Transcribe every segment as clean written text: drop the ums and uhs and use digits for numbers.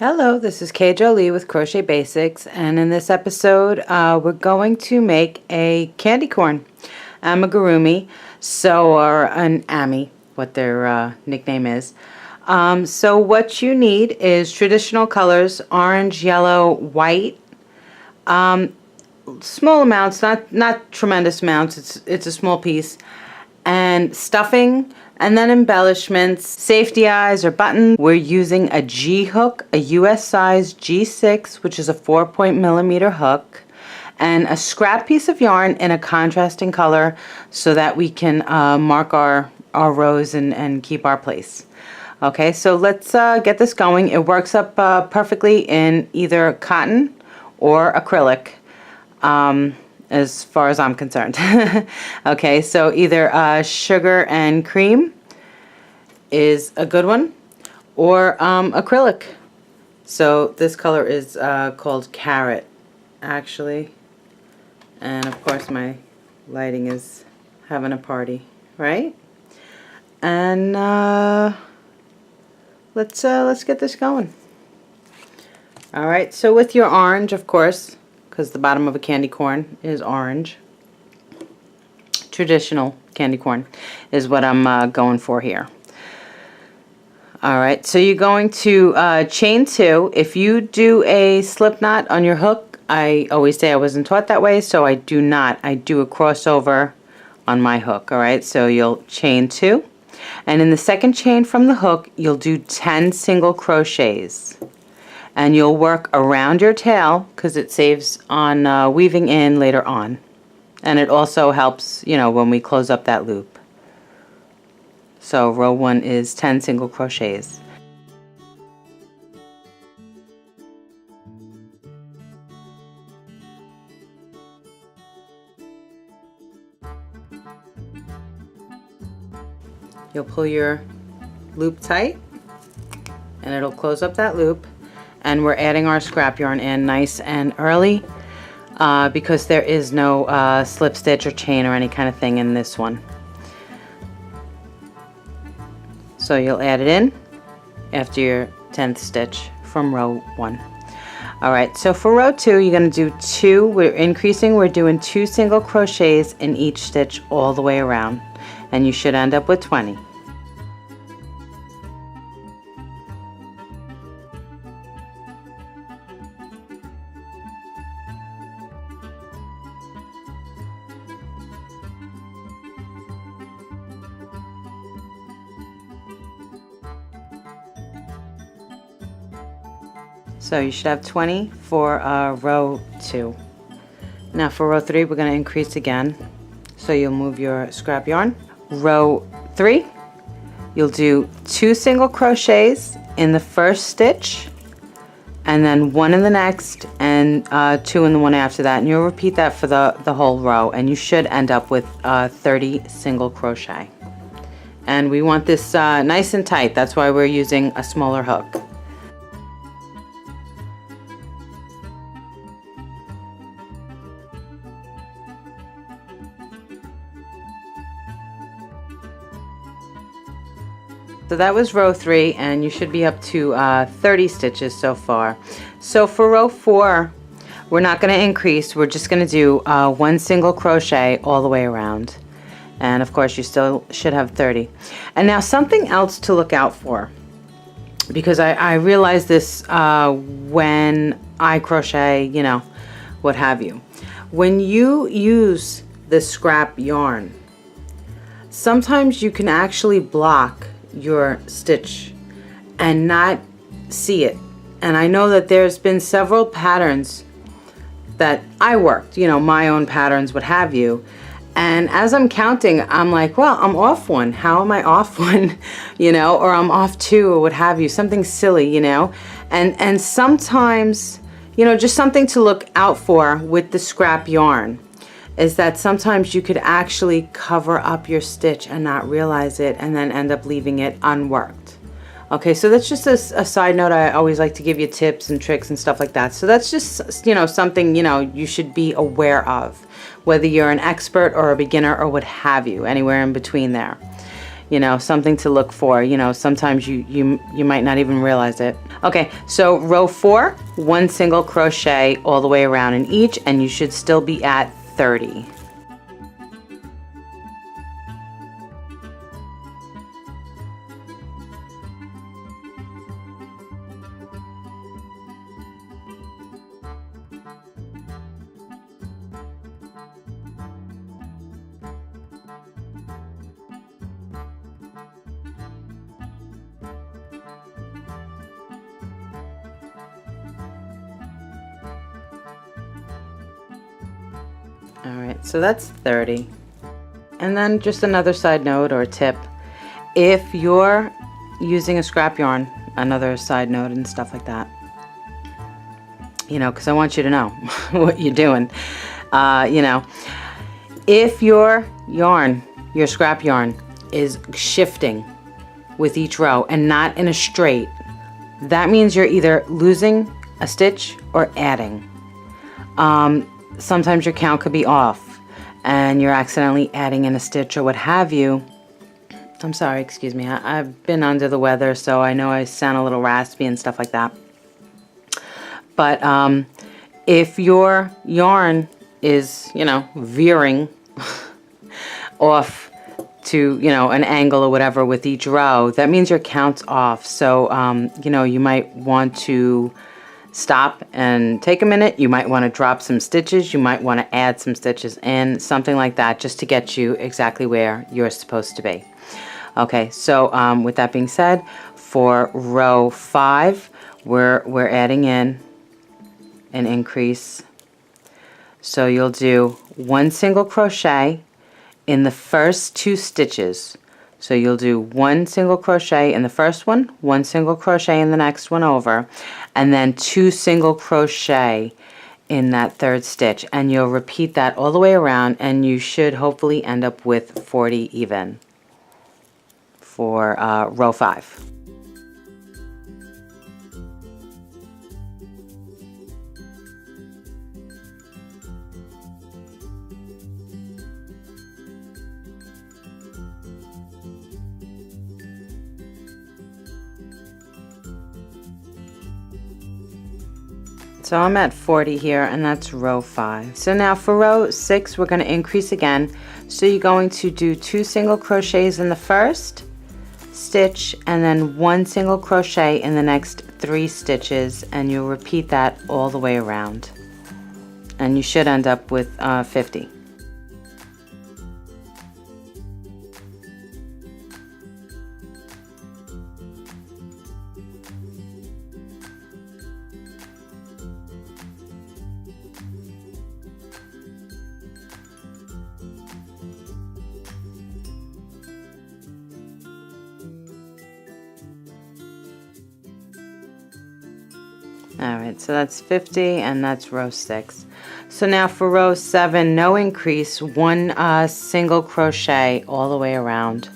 Hello, this is K.Jolie with Crochet Basics, and in this episode we're going to make a candy corn amigurumi, or an Ami, what their nickname is. So what you need is traditional colors: orange, yellow, white, small amounts, not tremendous amounts, it's a small piece, and stuffing. And then embellishments, safety eyes or buttons. We're using a G hook, a US size G6, which is a 4-point-millimeter hook, and a scrap piece of yarn in a contrasting color so that we can mark our rows and keep our place. Okay, so let's get this going. It works up perfectly in either cotton or acrylic. As far as I'm concerned. Okay, so either sugar and cream is a good one, or acrylic. So this color is called Carrot, actually. And of course my lighting is having a party, right? And let's get this going. All right, so with your orange, of course, because the bottom of a candy corn is orange. Traditional candy corn is what I'm going for here. Alright, so you're going to chain 2. If you do a slip knot on your hook, I always say I wasn't taught that way, so I do not. I do a crossover on my hook. Alright, so you'll chain 2. And in the second chain from the hook, you'll do 10 single crochets. And you'll work around your tail because it saves on weaving in later on. And it also helps, you know, when we close up that loop. So row 1 is 10 single crochets. You'll pull your loop tight and it'll close up that loop. And we're adding our scrap yarn in nice and early because there is no slip stitch or chain or any kind of thing in this one. So you'll add it in after your 10th stitch from row 1. Alright, so for row 2 you're going to do 2, we're increasing, we're doing 2 single crochets in each stitch all the way around. And you should end up with 20. So you should have 20 for row 2. Now for row 3 we're going to increase again. So you'll move your scrap yarn. Row 3, you'll do 2 single crochets in the first stitch, and then 1 in the next, and 2 in the one after that. And you'll repeat that for the whole row, and you should end up with 30 single crochet. And we want this nice and tight. That's why we're using a smaller hook. So that was row 3, and you should be up to 30 stitches so far. So for row 4, we're not going to increase. We're just going to do 1 single crochet all the way around. And of course you still should have 30. And now something else to look out for, because I realize this when I crochet, you know, what have you. When you use the scrap yarn, sometimes you can actually block your stitch and not see it. And I know that there's been several patterns that I worked, you know, my own patterns, what have you, and as I'm counting I'm like, well, I'm off 1. How am I off 1? You know, or I'm off 2 or what have you, something silly, you know. And sometimes, you know, just something to look out for with the scrap yarn is that sometimes you could actually cover up your stitch and not realize it and then end up leaving it unworked. Okay, so that's just a side note. I always like to give you tips and tricks and stuff like that. So that's just, you know, something, you know, you should be aware of, whether you're an expert or a beginner or what have you, anywhere in between there. you know, something to look for. You know, sometimes you might not even realize it. Okay, so row 4, 1 single crochet all the way around in each, and you should still be at 30. Alright, so that's 30. And then just another side note or tip, if you're using a scrap yarn, another side note and stuff like that, you know, because I want you to know what you're doing. You know, if your yarn, your scrap yarn, is shifting with each row and not in a straight, that means you're either losing a stitch or adding. Sometimes your count could be off and you're accidentally adding in a stitch or what have you. I'm sorry, excuse me. I've been under the weather, so I know I sound a little raspy and stuff like that. But if your yarn is, you know, veering off to, you know, an angle or whatever with each row, that means your count's off. So, you know, you might want to stop and take a minute. You might want to drop some stitches. You might want to add some stitches in, something like that, just to get you exactly where you're supposed to be. Okay, so with that being said, for row 5, we're adding in an increase. So you'll do 1 single crochet in the first 2 stitches. So you'll do 1 single crochet in the first one, 1 single crochet in the next one over, and then 2 single crochet in that 3rd stitch. And you'll repeat that all the way around, and you should hopefully end up with 40 even for row 5. So I'm at 40 here, and that's row 5. So now for row 6, we're going to increase again. So you're going to do 2 single crochets in the first stitch and then 1 single crochet in the next 3 stitches, and you'll repeat that all the way around. And you should end up with 50. Alright, so that's 50, and that's row 6. So now for row 7, no increase, 1 single crochet all the way around.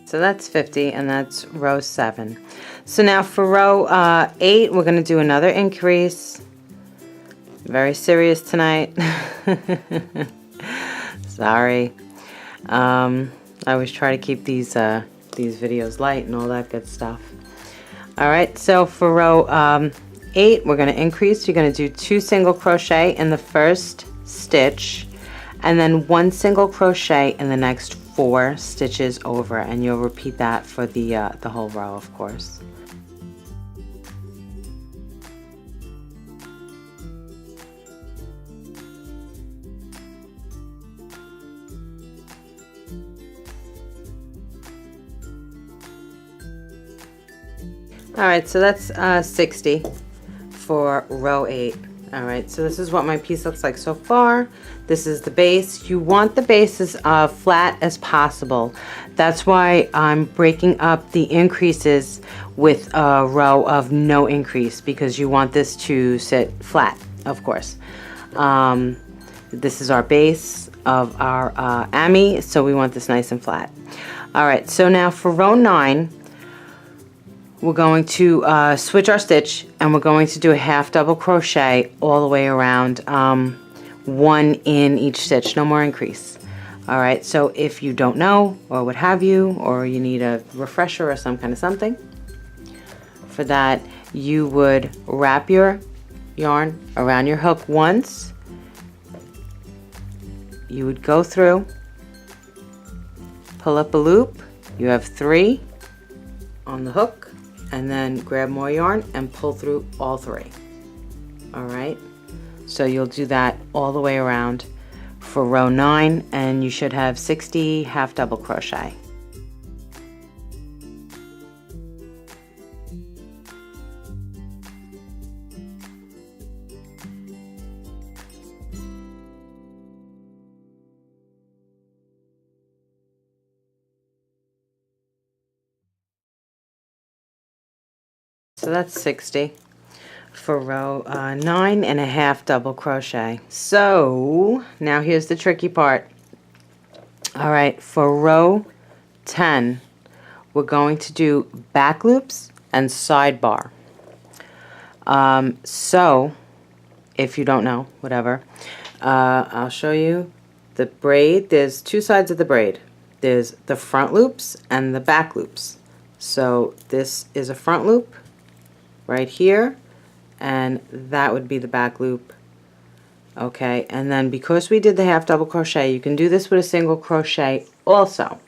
So that's 50, and that's row 7. So now for row 8, we're going to do another increase. Very serious tonight. Sorry. I always try to keep these videos light and all that good stuff. Alright, so for row 8, we're going to increase. You're going to do 2 single crochet in the first stitch, and then 1 single crochet in the next 4 stitches over, and you'll repeat that for the whole row, of course. Alright, so that's 60 for row 8. All right, so this is what my piece looks like so far. This is the base. You want the base as flat as possible. That's why I'm breaking up the increases with a row of no increase, because you want this to sit flat, of course. This is our base of our Ami, so we want this nice and flat. All right, so now for row 9, we're going to switch our stitch, and we're going to do a half double crochet all the way around, 1 in each stitch, no more increase. All right, so if you don't know, or what have you, or you need a refresher or some kind of something, for that you would wrap your yarn around your hook once. You would go through, pull up a loop. You have 3 on the hook, and then grab more yarn and pull through all 3. All right, so you'll do that all the way around for row 9, and you should have 60 half double crochet. So that's 60 for row 9 and a half double crochet. So now here's the tricky part. All right, for row 10, we're going to do back loops and sidebar. So if you don't know, whatever, I'll show you the braid. There's 2 sides of the braid. There's the front loops and the back loops. So this is a front loop right here, and that would be the back loop. Okay, and then because we did the half double crochet, you can do this with a single crochet also,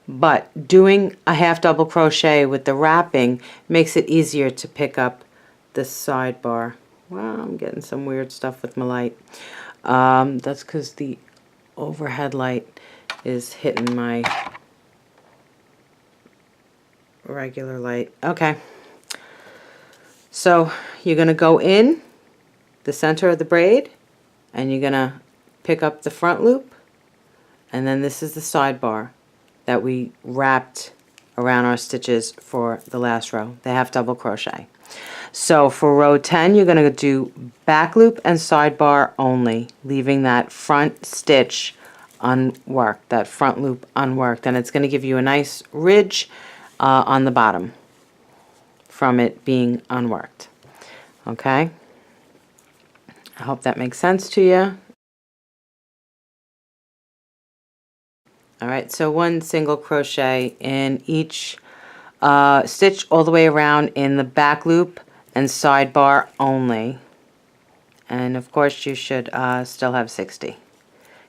but doing a half double crochet with the wrapping makes it easier to pick up the sidebar. Well, I'm getting some weird stuff with my light. That's because the overhead light is hitting my regular light. Okay. So you're going to go in the center of the braid, and you're going to pick up the front loop, and then this is the sidebar that we wrapped around our stitches for the last row, the half double crochet. So for row 10, you're going to do back loop and sidebar only, leaving that front stitch unworked, that front loop unworked, and it's going to give you a nice ridge on the bottom from it being unworked. Okay, I hope that makes sense to you. All right, so 1 single crochet in each stitch all the way around in the back loop and sidebar only. And of course you should still have 60,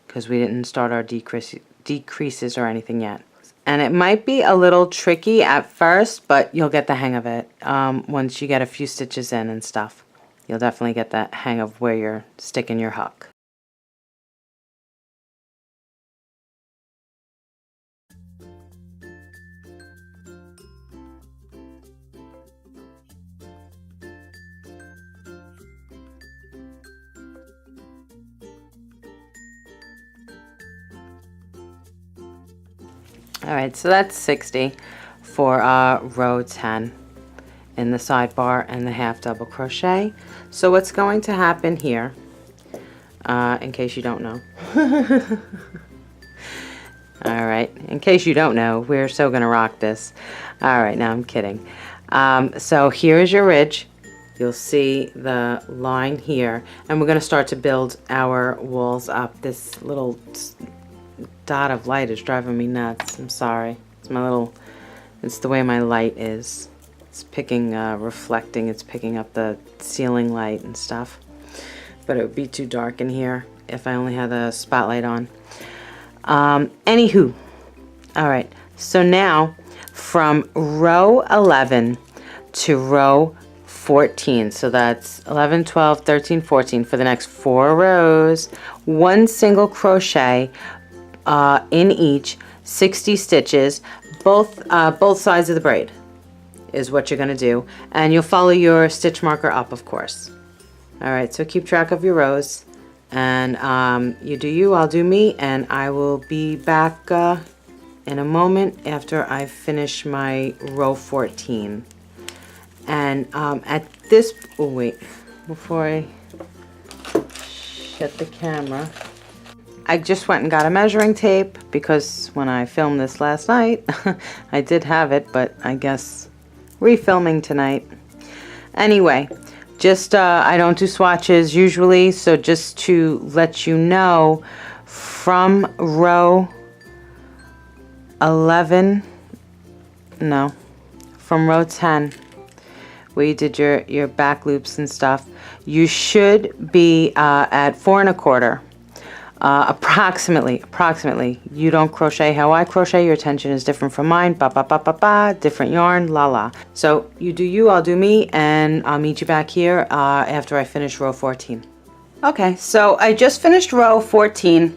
because we didn't start our decreases or anything yet. And it might be a little tricky at first, but you'll get the hang of it once you get a few stitches in and stuff. You'll definitely get the hang of where you're sticking your hook. Alright, so that's 60 for row 10 in the sidebar and the half double crochet. So what's going to happen here, in case you don't know, alright, in case you don't know, we're so going to rock this. Alright, now I'm kidding. So here is your ridge. You'll see the line here, and we're going to start to build our walls up. This little dot of light is driving me nuts. I'm sorry. It's the way my light is. It's picking, reflecting, it's picking up the ceiling light and stuff. But it would be too dark in here if I only had the spotlight on. Anywho, alright, so now from row 11 to row 14, so that's 11, 12, 13, 14, for the next 4 rows, 1 single crochet in each, 60 stitches, both sides of the braid is what you're going to do, and you'll follow your stitch marker up, of course. All right, so keep track of your rows, and you do you, I'll do me, and I will be back in a moment after I finish my row 14. And at this, oh wait, before I shut the camera, I just went and got a measuring tape because when I filmed this last night, I did have it, but I guess refilming tonight. Anyway, just I don't do swatches usually, so just to let you know, from row 11, no, from row 10, where you did your back loops and stuff, you should be at 4 1/4. Approximately. You don't crochet how I crochet. Your tension is different from mine. Ba ba ba ba ba. Different yarn. La la. So you do you, I'll do me, and I'll meet you back here after I finish row 14. Okay, so I just finished row 14.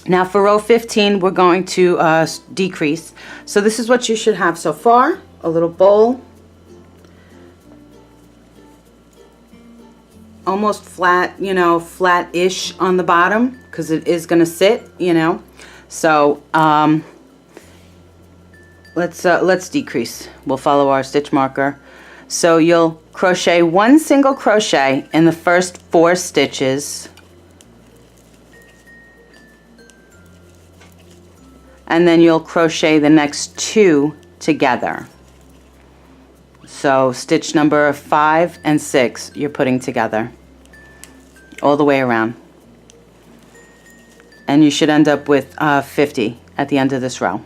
Now for row 15, we're going to decrease. So this is what you should have so far: a little bowl, almost flat, you know, flat-ish on the bottom, because it is going to sit, you know. So let's decrease. We'll follow our stitch marker. So you'll crochet 1 single crochet in the first 4 stitches, and then you'll crochet the next 2 together. So stitch number 5 and 6 you're putting together all the way around, and you should end up with 50 at the end of this row.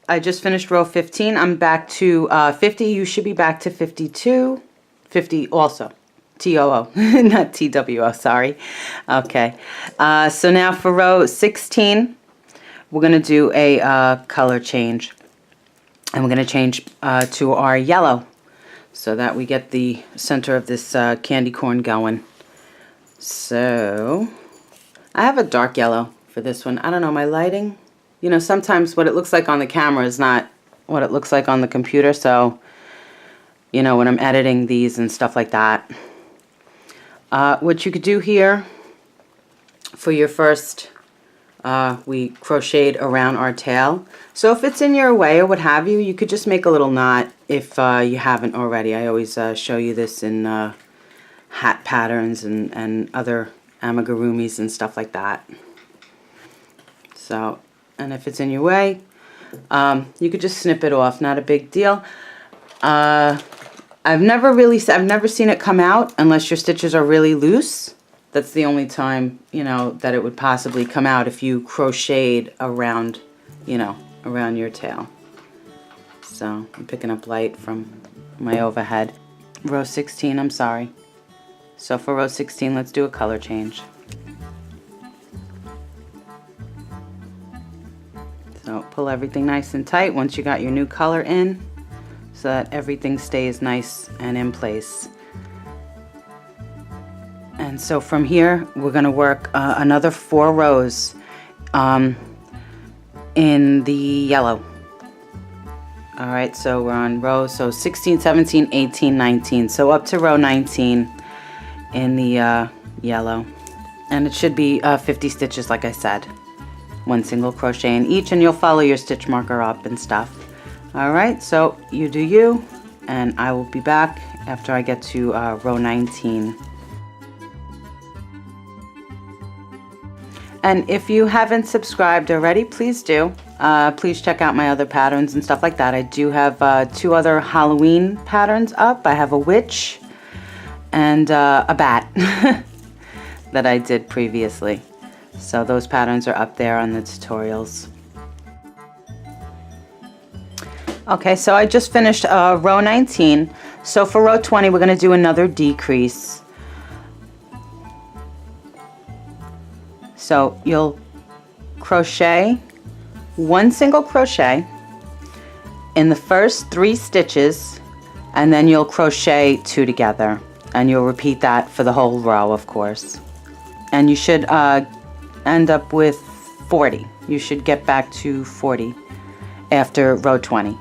I just finished row 15. I'm back to 50. You should be back to 52. 50 also. T-O-O, not T-W-O, sorry. Okay, so now for row 16, we're going to do a color change. And we're going to change to our yellow so that we get the center of this candy corn going. So I have a dark yellow for this one. I don't know, my lighting, you know, sometimes what it looks like on the camera is not what it looks like on the computer. So, you know, when I'm editing these and stuff like that. What you could do here for your first, we crocheted around our tail. So if it's in your way or what have you, you could just make a little knot if you haven't already. I always show you this in hat patterns and other amigurumis and stuff like that. So, and if it's in your way, you could just snip it off. Not a big deal. I've never seen it come out unless your stitches are really loose. That's the only time, you know, that it would possibly come out if you crocheted around, you know, around your tail. So I'm picking up light from my overhead. Row 16, I'm sorry. So for row 16, let's do a color change. So pull everything nice and tight once you got your new color in, so that everything stays nice and in place. And so from here, we're going to work another 4 rows in the yellow. All right, so we're on row, so 16, 17, 18, 19. So up to row 19 in the yellow. And it should be 50 stitches, like I said. 1 single crochet in each, and you'll follow your stitch marker up and stuff. All right, so you do you, and I will be back after I get to row 19. And if you haven't subscribed already, please do. Please check out my other patterns and stuff like that. I do have 2 other Halloween patterns up. I have a witch and a bat that I did previously. So those patterns are up there on the tutorials. Okay, so I just finished row 19. So for row 20, we're going to do another decrease. So you'll crochet 1 single crochet in the first 3 stitches, and then you'll crochet 2 together. And you'll repeat that for the whole row, of course. And you should end up with 40. You should get back to 40 after row 20.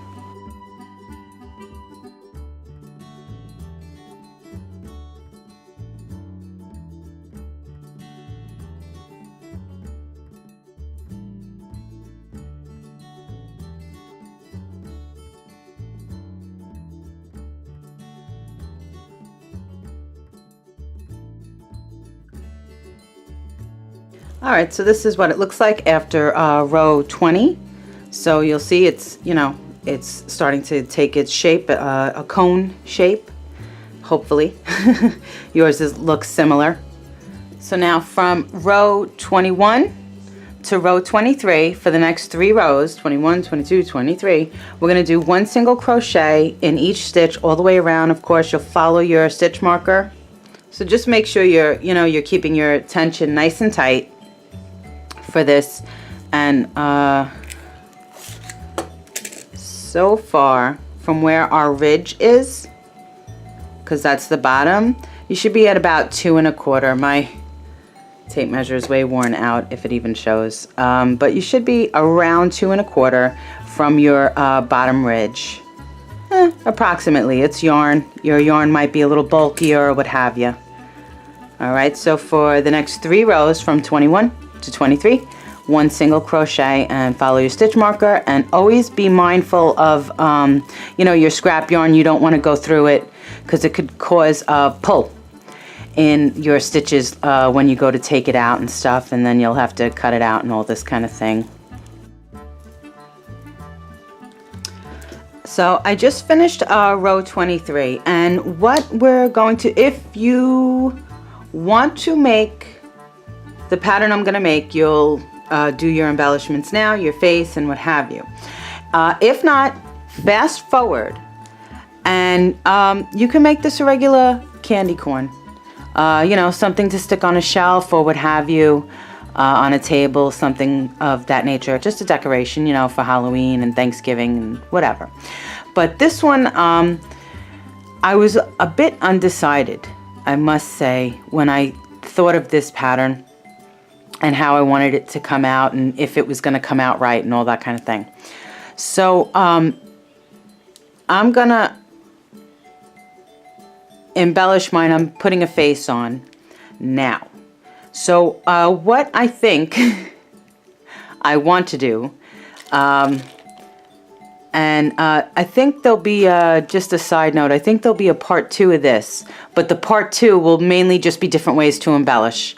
Alright, so this is what it looks like after row 20. So you'll see it's, you know, it's starting to take its shape, a cone shape, hopefully. Yours looks similar. So now from row 21 to row 23, for the next 3 rows, 21, 22, 23, we're going to do 1 single crochet in each stitch all the way around. Of course, you'll follow your stitch marker. So just make sure you're keeping your tension nice and tight for this. And so far from where our ridge is, because that's the bottom, you should be at about 2 1/4. My tape measure is way worn out, if it even shows, but you should be around 2 1/4 from your bottom ridge, approximately. It's yarn. Your yarn might be a little bulkier or what have you. Alright, so for the next 3 rows from 21 to 23, 1 single crochet and follow your stitch marker, and always be mindful of your scrap yarn. You don't want to go through it because it could cause a pull in your stitches when you go to take it out and stuff, and then you'll have to cut it out and all this kind of thing. So I just finished row 23, and what we're going to, if you want to make the pattern I'm going to make, you'll do your embellishments now, your face and what have you. If not, fast forward and you can make this a regular candy corn. Something to stick on a shelf or what have you, on a table, something of that nature. Just a decoration, for Halloween and Thanksgiving and whatever. But this one, I was a bit undecided, I must say, when I thought of this pattern and how I wanted it to come out and if it was going to come out right and all that kind of thing. So I'm going to embellish mine. I'm putting a face on now. So what I think I want to do, and I think there'll be just a side note, I think there'll be a part 2 of this, but the part 2 will mainly just be different ways to embellish.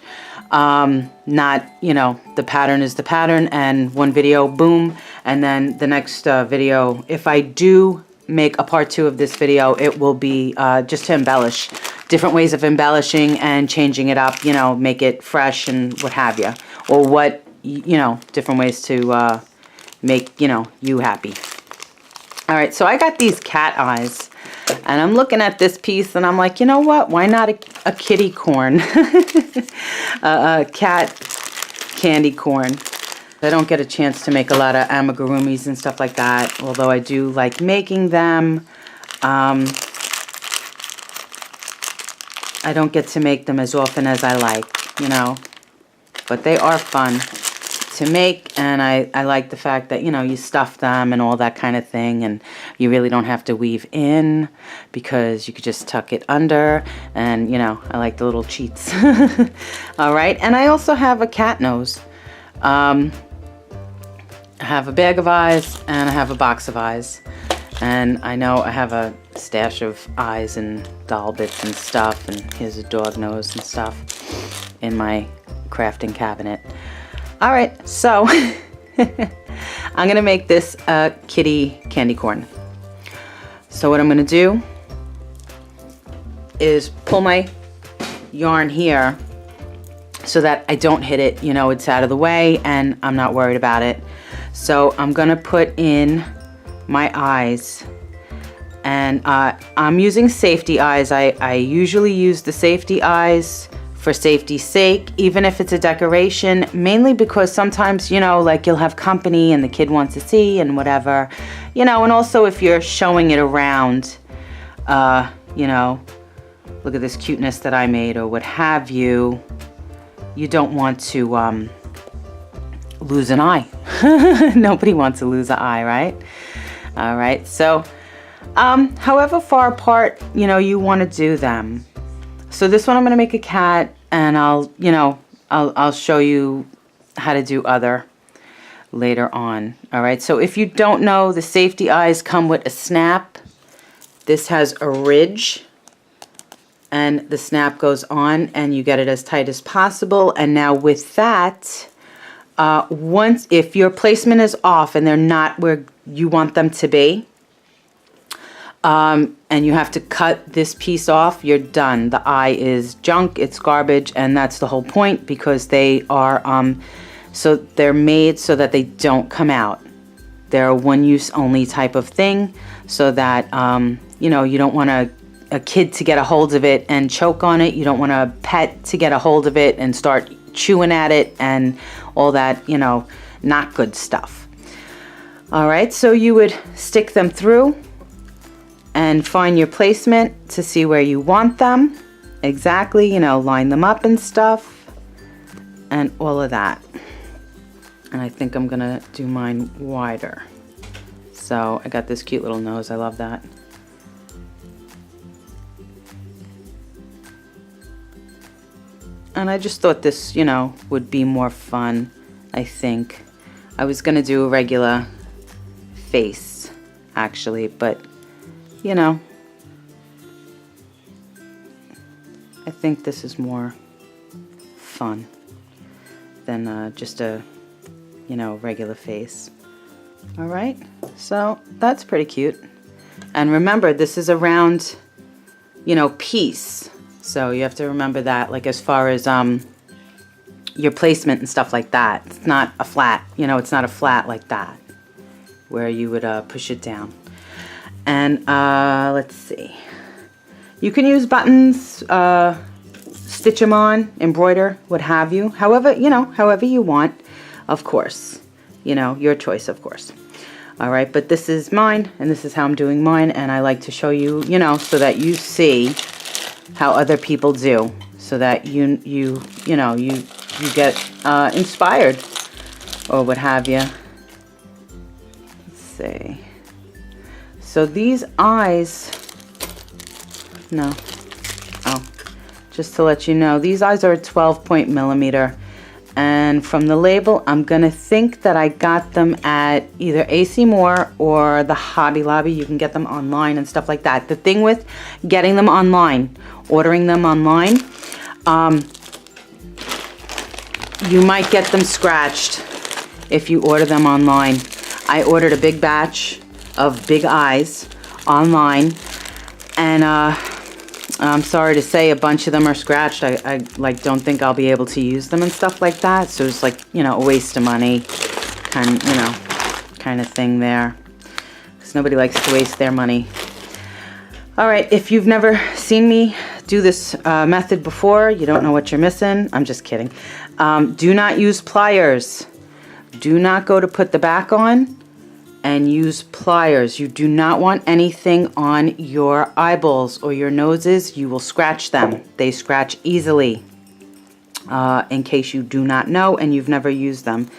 Not, the pattern is the pattern, and one video, boom, and then the next video, if I do make a part 2 of this video, it will be just to embellish, different ways of embellishing and changing it up, make it fresh and what have you, or what, different ways to make, you happy. All right, so I got these cat eyes, and I'm looking at this piece and I'm like, you know what, why not a kitty corn? A cat candy corn. I don't get a chance to make a lot of amigurumis and stuff like that, although I do like making them. I don't get to make them as often as I like, but they are fun to make, and I like the fact that, you stuff them and all that kind of thing, and you really don't have to weave in because you could just tuck it under, and, I like the little cheats. All right, and I also have a cat nose. I have a bag of eyes and I have a box of eyes, and I know I have a stash of eyes and doll bits and stuff, and here's a dog nose and stuff in my crafting cabinet. All right, so I'm gonna make this a kitty candy corn. So what I'm gonna do is pull my yarn here so that I don't hit it, it's out of the way and I'm not worried about it. So I'm gonna put in my eyes, and I'm using safety eyes. I usually use the safety eyes for safety's sake, even if it's a decoration, mainly because sometimes, like you'll have company and the kid wants to see and whatever, and also if you're showing it around, look at this cuteness that I made or what have you, you don't want to lose an eye. Nobody wants to lose an eye, right? All right, so however far apart, you know, you want to do them. So this one I'm going to make a cat, and I'll show you how to do other later on. All right, so if you don't know, the safety eyes come with a snap. This has a ridge, and the snap goes on, and you get it as tight as possible. And now with that, if your placement is off and they're not where you want them to be, and you have to cut this piece off, you're done. The eye is junk, it's garbage, and that's the whole point, because they are so they're made so that they don't come out. They're a one-use only type of thing, so that you know, you don't want a kid to get a hold of it and choke on it. You don't want a pet to get a hold of it and start chewing at it and all that, you know, not good stuff. All right, so you would stick them through and find your placement to see where you want them exactly, you know, line them up and stuff and all of that. And I think I'm gonna do mine wider. So I got this cute little nose, I love that. And I just thought this, you know, would be more fun, I think. I was gonna do a regular face, actually, but, you know, I think this is more fun than just a, you know, regular face. All right, so that's pretty cute. And remember, this is a round, you know, piece. So you have to remember that, like as far as your placement and stuff like that. It's not a flat, you know, it's not a flat like that, where you would push it down. And let's see. You can use buttons, stitch them on, embroider, what have you. However, you know, however you want, of course. You know, your choice, of course. All right, but this is mine, and this is how I'm doing mine, and I like to show you, you know, so that you see how other people do, so that you get inspired or what have you. Let's see. So these eyes, no, oh, just to let you know, these eyes are a 12 millimeter. And from the label, I'm gonna think that I got them at either AC Moore or the Hobby Lobby. You can get them online and stuff like that. The thing with getting them online, ordering them online, you might get them scratched if you order them online. I ordered a big batch of big eyes online, and I'm sorry to say a bunch of them are scratched. I like don't think I'll be able to use them and stuff like that. So it's like, you know, a waste of money kind of thing there, because nobody likes to waste their money. All right, if you've never seen me do this method before, you don't know what you're missing. I'm just kidding. Do not use pliers. Do not go to put the back on and use pliers. You do not want anything on your eyeballs or your noses. You will scratch them. They scratch easily. In case you do not know and you've never used them.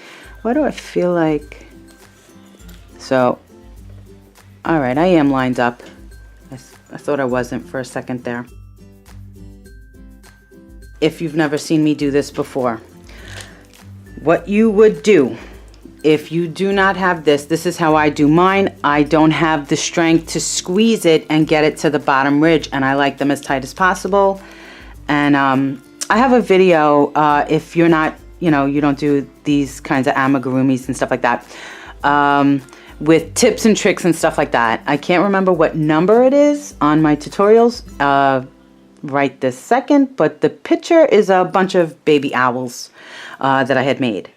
Why do I feel like... So, all right, I am lined up. I thought I wasn't for a second there. If you've never seen me do this before, what you would do, if you do not have this, this is how I do mine. I don't have the strength to squeeze it and get it to the bottom ridge, and I like them as tight as possible. And I have a video, if you're not, you know, you don't do these kinds of amigurumis and stuff like that, with tips and tricks and stuff like that. I can't remember what number it is on my tutorials right this second, but the picture is a bunch of baby owls that I had made.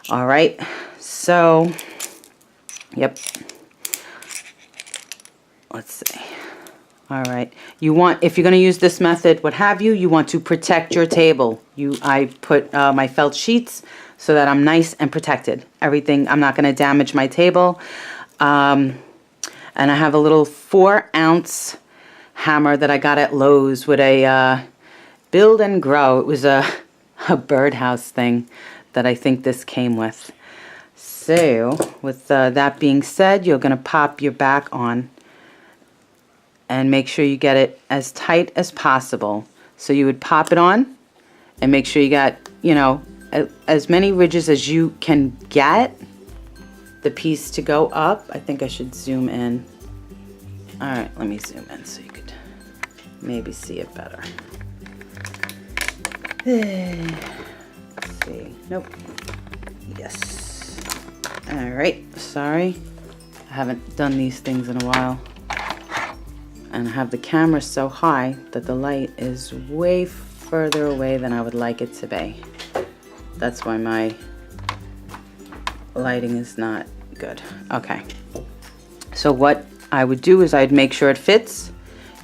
All right, so, yep, let's see. All right, you want, if you're going to use this method, what have you, you want to protect your table. I put my felt sheets so that I'm nice and protected. Everything, I'm not going to damage my table. And I have a little 4-ounce hammer that I got at Lowe's with a Build and Grow. It was a birdhouse thing that I think this came with. So with that being said, you're going to pop your back on and make sure you get it as tight as possible. So you would pop it on and make sure you got, you know, as many ridges as you can get the piece to go up. I think I should zoom in. All right, let me zoom in so you could maybe see it better. Let's see. Nope. Yes. All right. Sorry. I haven't done these things in a while. And I have the camera so high that the light is way further away than I would like it to be. That's why my lighting is not good. Okay. So what I would do is I'd make sure it fits.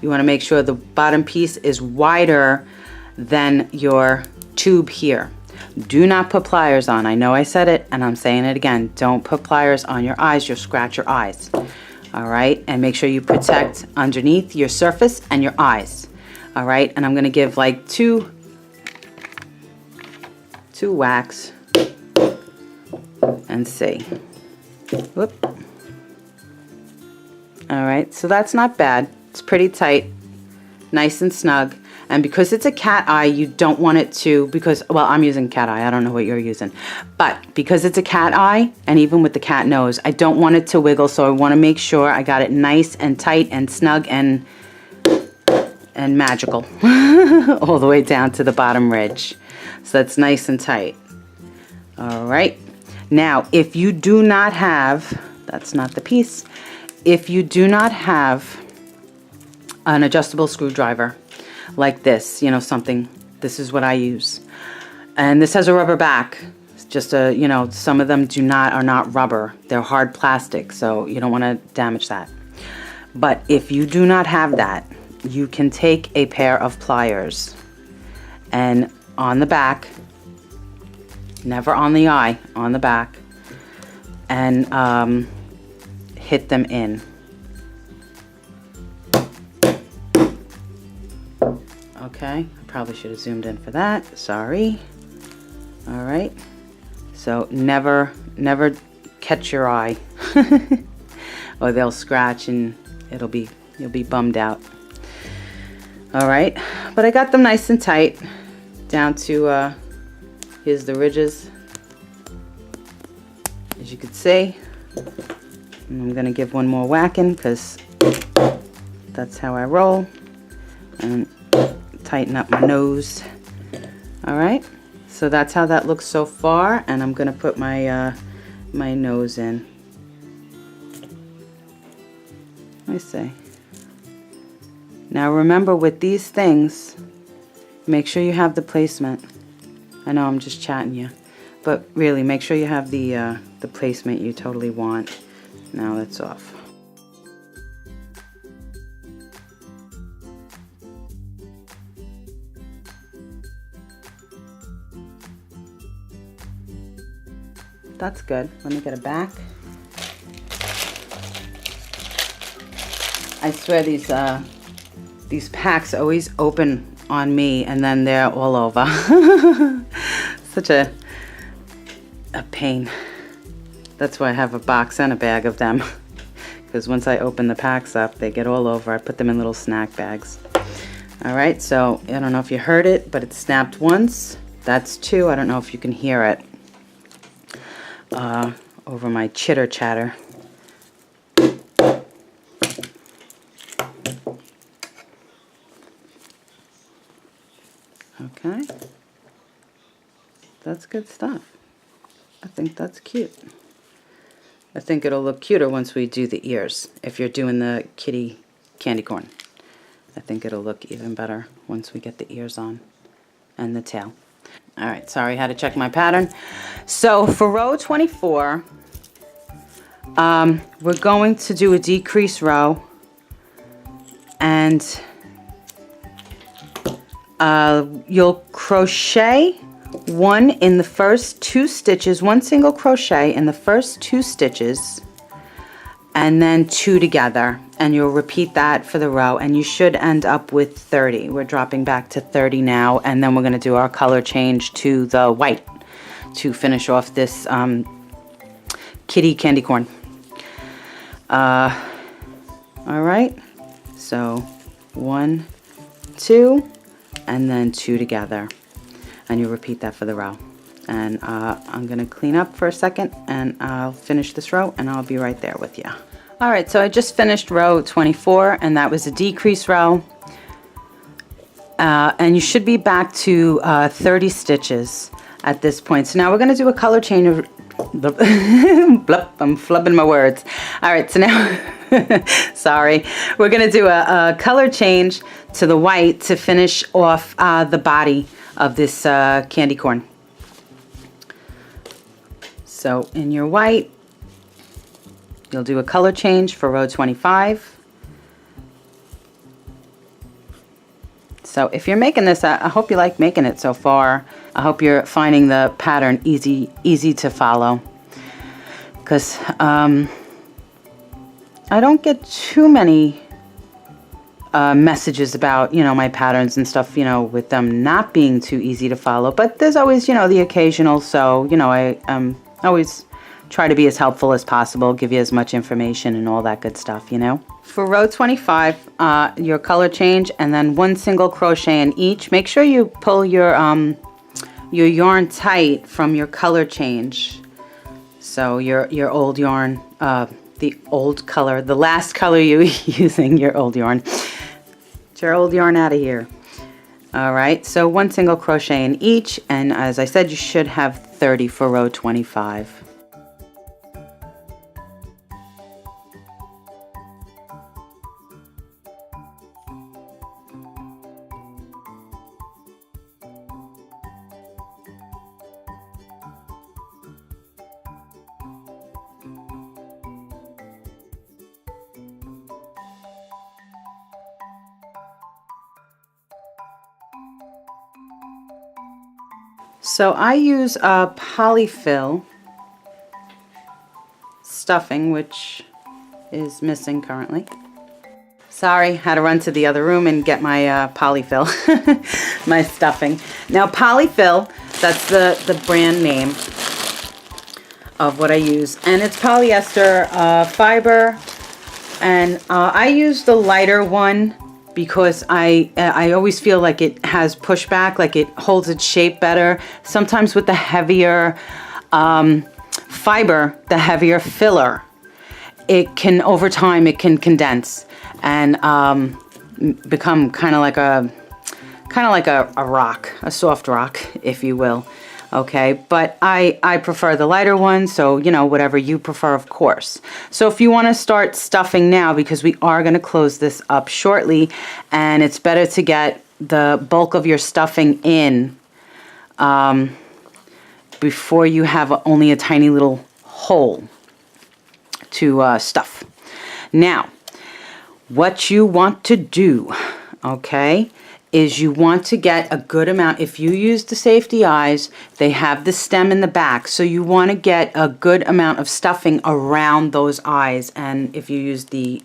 You want to make sure the bottom piece is wider than your tube here. Do not put pliers on. I know I said it and I'm saying it again. Don't put pliers on your eyes. You'll scratch your eyes. All right, and make sure you protect underneath your surface and your eyes. All right, and I'm going to give like two whacks and see. Whoop. All right, so that's not bad. It's pretty tight, nice and snug. And because it's a cat eye, you don't want it to, because, well, I'm using cat eye. I don't know what you're using. But because it's a cat eye, and even with the cat nose, I don't want it to wiggle. So I want to make sure I got it nice and tight and snug and magical all the way down to the bottom ridge. So that's nice and tight. All right. Now, if you do not have, that's not the piece. If you do not have an adjustable screwdriver, like this, you know, something, this is what I use. And this has a rubber back. It's just a, you know, some of them are not rubber. They're hard plastic, so you don't want to damage that. But if you do not have that, you can take a pair of pliers and on the back, never on the eye, on the back, and hit them in. Okay, I probably should have zoomed in for that. Sorry. All right. So never catch your eye, or they'll scratch and you'll be bummed out. All right, but I got them nice and tight down to here's the ridges, as you can see. And I'm gonna give one more whacking because that's how I roll. And tighten up my nose. All right, so that's how that looks so far, and I'm gonna put my my nose in. Let me see. Now remember, with these things, make sure you have the placement. I know I'm just chatting you, but really make sure you have the placement you totally want. Now that's off. That's good. Let me get it back. I swear these packs always open on me and then they're all over. Such a pain. That's why I have a box and a bag of them. Because once I open the packs up, they get all over. I put them in little snack bags. All right, so I don't know if you heard it, but it snapped once. That's two. I don't know if you can hear it. Over my chitter chatter. Okay, that's good stuff. I think that's cute. I think it'll look cuter once we do the ears. If you're doing the kitty candy corn, I think it'll look even better once we get the ears on and the tail. All right, sorry, I had to check my pattern. So for row 24, we're going to do a decrease row, and you'll crochet one in the first two stitches, one single crochet in the first two stitches, and then two together. and you'll repeat that for the row, and you should end up with 30. We're dropping back to 30 now, and then we're going to do our color change to the white to finish off this kitty candy corn. All right, so 1, 2, and then 2 together, and you repeat that for the row. And I'm gonna clean up for a second, and I'll finish this row, and I'll be right there with you. All right, so I just finished row 24, and that was a decrease row. And you should be back to 30 stitches at this point. So now we're gonna do a color change of I'm flubbing my words. All right, so now, sorry. We're gonna do a color change to the white to finish off the body of this candy corn. So in your white, you'll do a color change for row 25. So if you're making this, I hope you like making it so far. I hope you're finding the pattern easy to follow. Because I don't get too many messages about, my patterns and stuff, with them not being too easy to follow. But there's always, the occasional. So, I always try to be as helpful as possible, give you as much information and all that good stuff, For row 25, your color change, and then 1 single crochet in each. Make sure you pull your yarn tight from your color change. So your old yarn, the old color, the last color you're using, your old yarn. Get your old yarn out of here. All right, so 1 single crochet in each, and as I said, you should have 30 for row 25. So I use a polyfill stuffing, which is missing currently. Sorry, had to run to the other room and get my polyfill, my stuffing. Now polyfill, that's the brand name of what I use, and it's polyester fiber, and I use the lighter one because I always feel like it has pushback, like it holds its shape better. Sometimes with the heavier fiber, the heavier filler, it can, over time, it can condense and become kind of like a rock, a soft rock, if you will. Okay, but I prefer the lighter one, so whatever you prefer, of course. So if you want to start stuffing now, because we are going to close this up shortly, and it's better to get the bulk of your stuffing in before you have only a tiny little hole to stuff. Now, what you want to do, okay, is you want to get a good amount. If you use the safety eyes, they have the stem in the back, so you want to get a good amount of stuffing around those eyes. And if you use the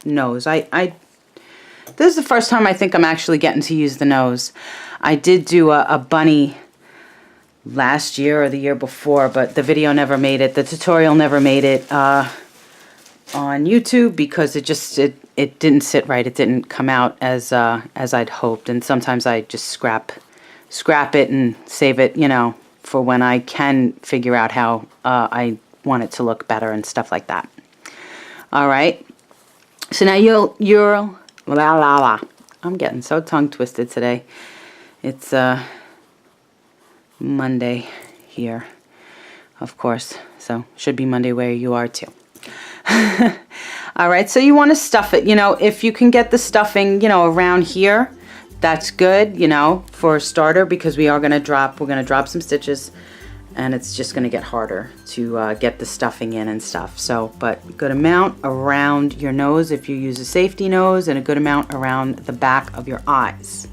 nose, this is the first time I think I'm actually getting to use the nose. I did do a bunny last year or the year before, but the video never made it. The tutorial never made it on YouTube because it didn't sit right. It didn't come out as I'd hoped, and sometimes I just scrap it and save it, for when I can figure out how I want it to look better and stuff like that. All right. So now you're I'm getting so tongue twisted today. It's Monday here, of course. So should be Monday where you are too. All right, so you want to stuff it, if you can get the stuffing, around here, that's good, for a starter, because we're going to drop some stitches, and it's just going to get harder to get the stuffing in and stuff. So, but good amount around your nose if you use a safety nose, and a good amount around the back of your eyes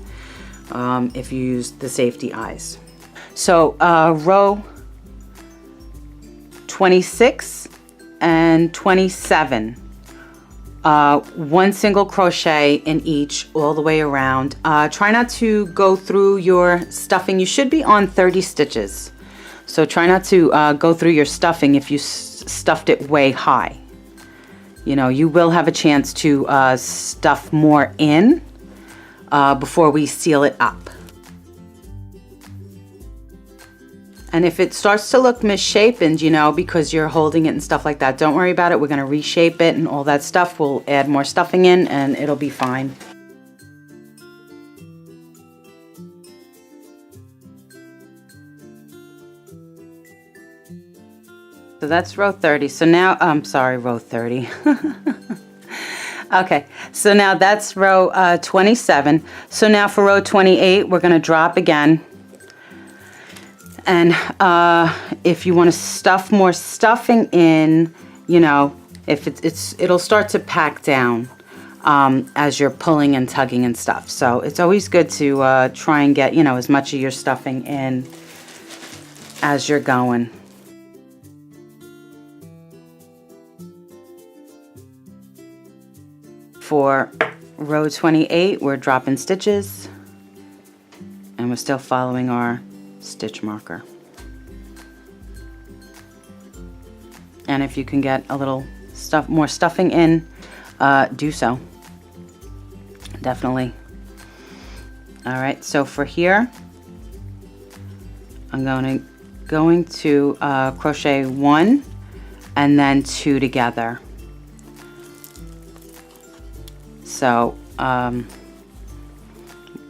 if you use the safety eyes. So row 26 and 27 one single crochet in each all the way around. Try not to go through your stuffing. You should be on 30 stitches. So try not to go through your stuffing if you stuffed it way high. You know, you will have a chance to stuff more in before we seal it up. And if it starts to look misshapen, you know, because you're holding it and stuff like that, don't worry about it. We're going to reshape it and all that stuff. We'll add more stuffing in and it'll be fine. So that's row 30. So now, I'm sorry, row 30. Okay, so now that's row 27. So now for row 28, we're going to drop again. And if you want to stuff more stuffing in, you know, if it'll start to pack down as you're pulling and tugging and stuff. So it's always good to try and get, you know, as much of your stuffing in as you're going. For row 28, we're dropping stitches and we're still following our stitch marker. And if you can get a little more stuffing in, do so. Definitely. All right, so for here, I'm going to crochet 1 and then 2 together. So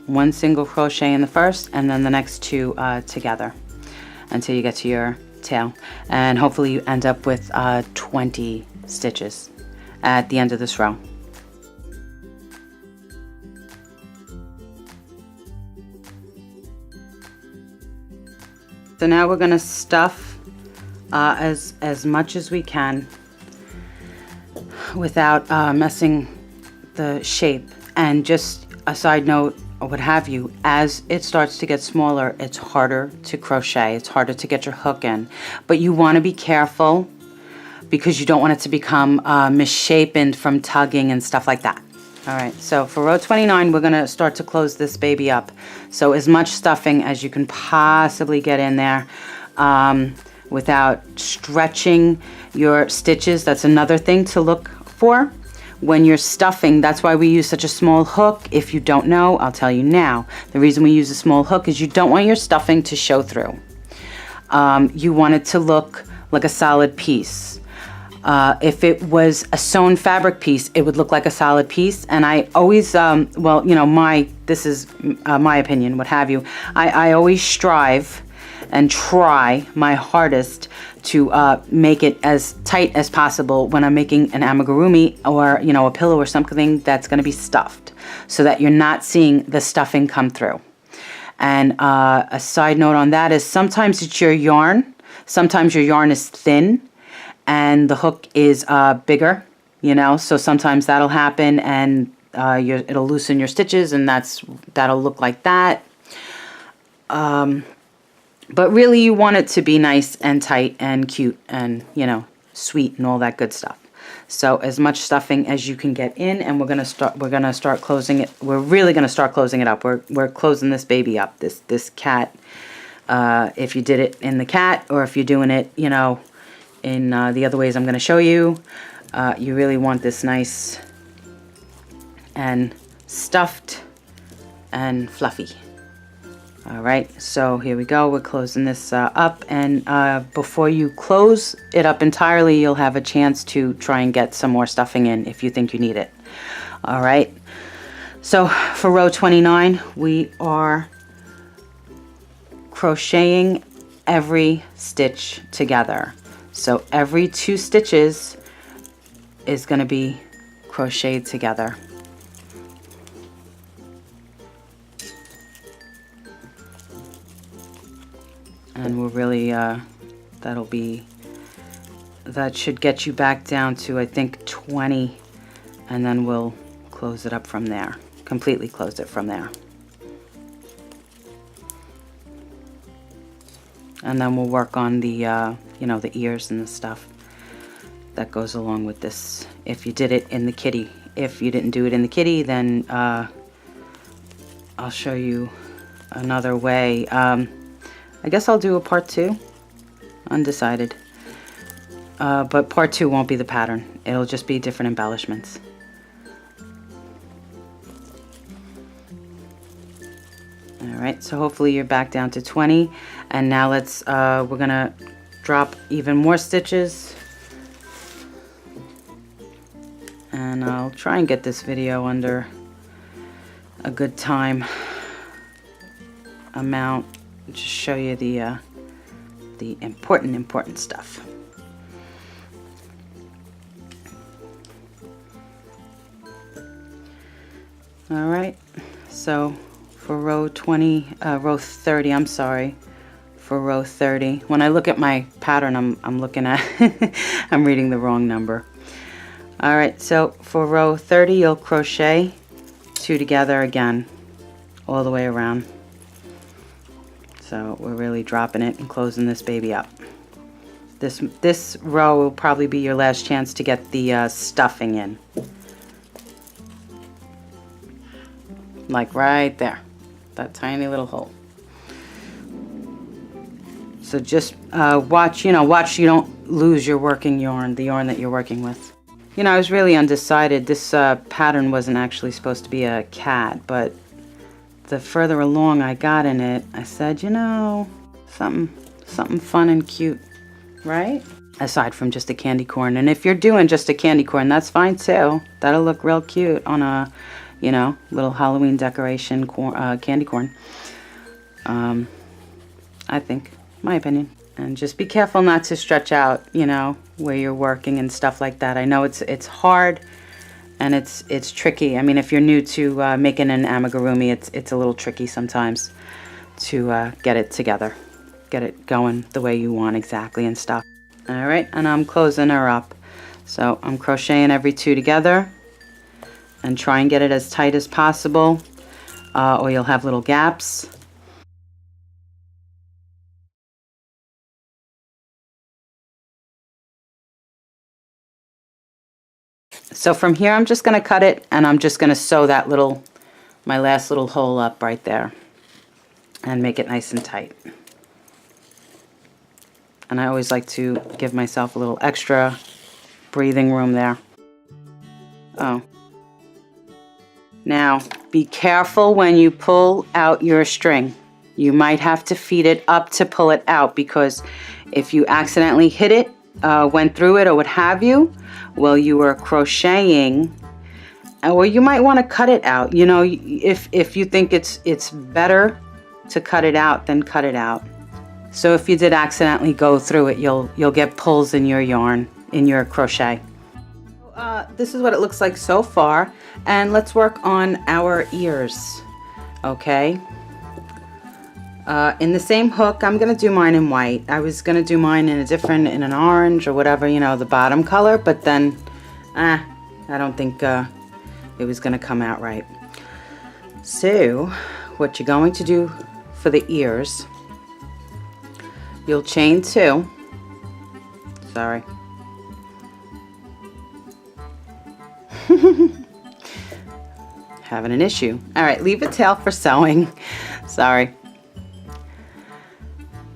one single crochet in the first and then the next 2 together until you get to your tail, and hopefully you end up with 20 stitches at the end of this row. So now we're going to stuff as much as we can without messing the shape. And just a side note or what have you, as it starts to get smaller, it's harder to crochet, it's harder to get your hook in, but you want to be careful because you don't want it to become misshapen from tugging and stuff like that. All right, so for row 29, we're going to start to close this baby up. So as much stuffing as you can possibly get in there without stretching your stitches. That's another thing to look for when you're stuffing. That's why we use such a small hook. If you don't know, I'll tell you now. The reason we use a small hook is you don't want your stuffing to show through. You want it to look like a solid piece. If it was a sewn fabric piece, it would look like a solid piece. And I always, well, you know, this is my opinion, what have you. I always strive and try my hardest to make it as tight as possible when I'm making an amigurumi or, you know, a pillow or something that's going to be stuffed, so that you're not seeing the stuffing come through. And a side note on that is sometimes it's your yarn. Sometimes your yarn is thin and the hook is bigger, you know, so sometimes that'll happen and it'll loosen your stitches, and that'll look like that. But really you want it to be nice and tight and cute and, you know, sweet and all that good stuff. So as much stuffing as you can get in, and we're gonna start closing it. We're really gonna start closing it up. We're closing this baby up, this cat. If you did it in the cat, or if you're doing it, you know, in the other ways I'm gonna show you, you really want this nice and stuffed and fluffy. All right, so here we go. We're closing this up, and before you close it up entirely, you'll have a chance to try and get some more stuffing in if you think you need it. All right, so for row 29, we are crocheting every stitch together. So every 2 stitches is going to be crocheted together. And we're really, that should get you back down to, I think, 20, and then we'll close it up from there, completely close it from there. And then we'll work on the, you know, the ears and the stuff. that goes along with this. If you did it in the kitty. If you didn't do it in the kitty, then I'll show you another way. I guess I'll do a part 2. Undecided. But part 2 won't be the pattern. It'll just be different embellishments. Alright, so hopefully you're back down to 20. And now let's, we're gonna drop even more stitches. And I'll try and get this video under a good time amount. Just show you the important stuff. All right, so for row 30, I'm sorry, for row 30. When I look at my pattern, I'm looking at, I'm reading the wrong number. All right, so for row 30, you'll crochet 2 together again, all the way around. So we're really dropping it and closing this baby up. This row will probably be your last chance to get the stuffing in. Like right there, that tiny little hole. So just watch you don't lose your working yarn, the yarn that you're working with. You know, I was really undecided. This pattern wasn't actually supposed to be a cat, but the further along I got in it, I said, you know, something fun and cute, right? Aside from just a candy corn. And if you're doing just a candy corn, that's fine too. That'll look real cute on a, you know, little Halloween decoration candy corn. I think, my opinion. And just be careful not to stretch out, you know, where you're working and stuff like that. I know it's hard and it's tricky. I mean, if you're new to making an amigurumi, it's a little tricky sometimes to get it together, get it going the way you want exactly and stuff. All right, and I'm closing her up. So I'm crocheting every 2 together and try and get it as tight as possible, or you'll have little gaps. So from here, I'm just going to cut it, and I'm just going to sew that my last little hole up right there and make it nice and tight. And I always like to give myself a little extra breathing room there. Oh. Now, be careful when you pull out your string. You might have to feed it up to pull it out, because if you accidentally hit it, went through it or what have you, while you were crocheting, or you might want to cut it out. You know, if you think it's better to cut it out, then cut it out. So if you did accidentally go through it, you'll get pulls in your yarn, in your crochet. This is what it looks like so far, and let's work on our ears. Okay. In the same hook, I'm going to do mine in white. I was going to do mine in an orange or whatever, you know, the bottom color, but then, I don't think it was going to come out right. So, what you're going to do for the ears, you'll chain 2. Sorry. Having an issue. All right, leave a tail for sewing. Sorry.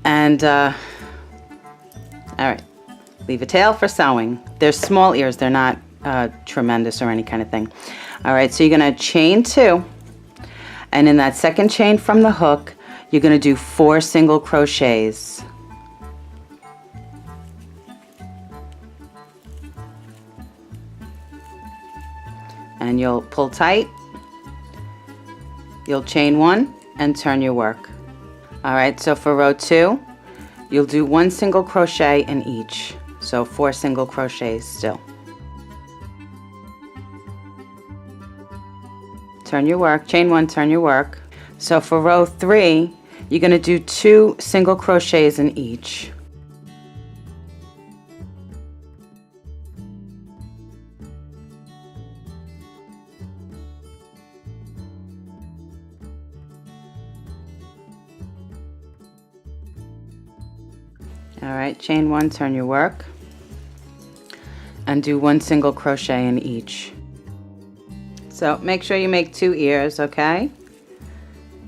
And, all right, leave a tail for sewing. They're small ears. They're not tremendous or any kind of thing. All right, so you're going to chain 2. And in that second chain from the hook, you're going to do 4 single crochets. And you'll pull tight. You'll chain 1 and turn your work. All right, so for row 2, you'll do 1 single crochet in each. So 4 single crochets still. Turn your work, chain 1, turn your work. So for row 3, you're going to do 2 single crochets in each. All right, chain 1, turn your work. and do 1 single crochet in each. So make sure you make 2 ears, okay?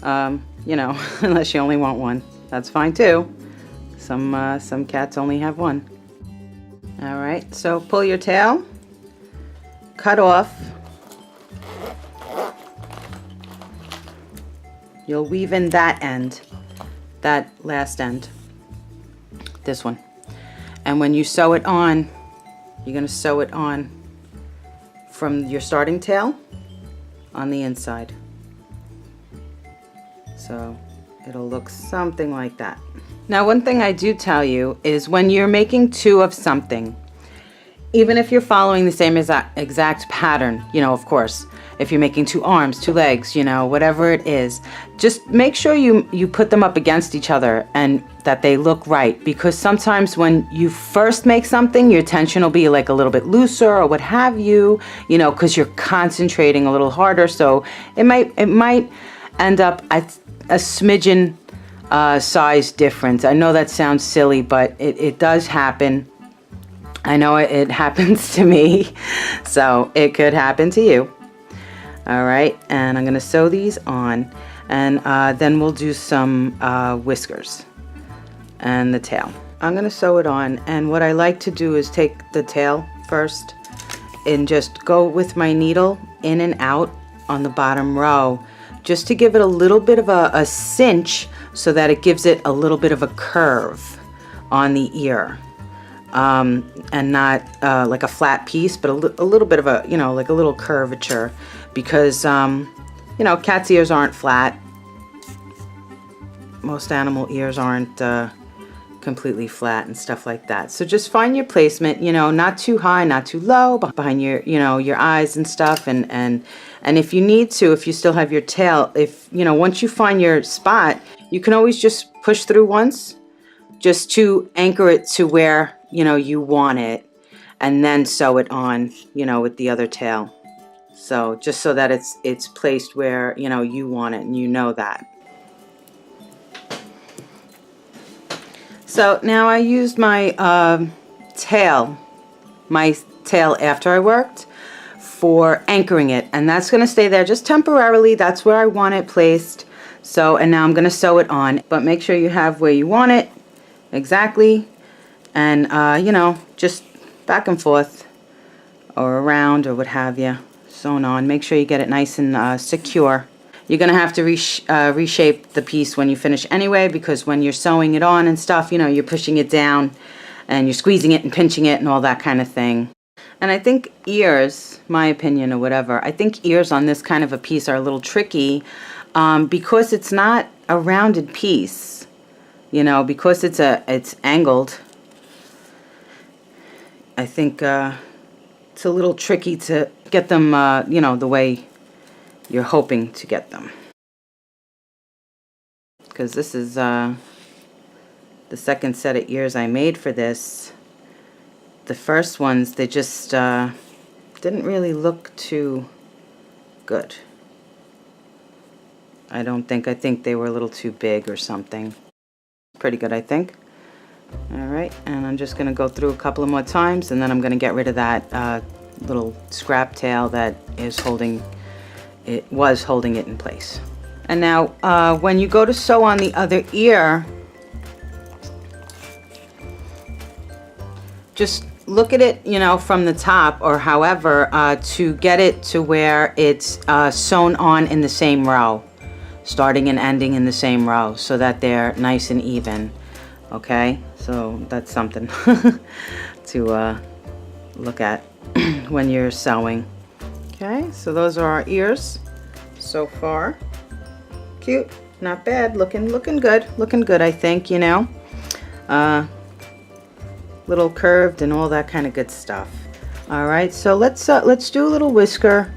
You know, unless you only want 1, that's fine too. Some cats only have 1. All right, so pull your tail, cut off. You'll weave in that end, that last end, this one. And when you sew it on, you're going to sew it on from your starting tail on the inside. So it'll look something like that. Now, one thing I do tell you is when you're making 2 of something, even if you're following the same exact pattern, you know, of course, if you're making 2 arms, 2 legs, you know, whatever it is, just make sure you put them up against each other and that they look right, because sometimes when you first make something, your tension will be like a little bit looser or what have you, you know, because you're concentrating a little harder. So it might end up at a smidgen size difference. I know that sounds silly, but it does happen. I know it happens to me, so it could happen to you. All right, and I'm going to sew these on, and then we'll do some whiskers and the tail. I'm going to sew it on, and what I like to do is take the tail first and just go with my needle in and out on the bottom row, just to give it a little bit of a cinch so that it gives it a little bit of a curve on the ear. And not like a flat piece, but a little bit of a, you know, like a little curvature, because, you know, cat's ears aren't flat. Most animal ears aren't completely flat and stuff like that. So just find your placement, you know, not too high, not too low, behind your, you know, your eyes and stuff. And if you need to, if you still have your tail, if, you know, once you find your spot, you can always just push through once, just to anchor it to where, you know, you want it, and then sew it on, you know, with the other tail. So just so that it's placed where, you know, you want it, and you know that. So now I used my tail after I worked for anchoring it, and that's going to stay there just temporarily. That's where I want it placed. So, and now I'm going to sew it on, but make sure you have where you want it exactly, and you know, just back and forth or around or what have you, sewn on. Make sure you get it nice and secure. You're gonna have to reshape the piece when you finish anyway, because when you're sewing it on and stuff, you know, you're pushing it down and you're squeezing it and pinching it and all that kind of thing. And I think ears, my opinion or whatever, I think ears on this kind of a piece are a little tricky because it's not a rounded piece. You know, because it's angled, I think it's a little tricky to get them, you know, the way you're hoping to get them. Because this is the second set of ears I made for this. The first ones, they just didn't really look too good. I think they were a little too big or something. Pretty good, I think. All right, and I'm just going to go through a couple of more times, and then I'm going to get rid of that little scrap tail that was holding it in place. And now when you go to sew on the other ear, just look at it, you know, from the top or however to get it to where it's sewn on in the same row, starting and ending in the same row, so that they're nice and even. Okay, so that's something to look at when you're sewing. Okay, so those are our ears so far. Cute, not bad, looking good, I think, you know. Little curved and all that kind of good stuff. All right, so let's do a little whisker.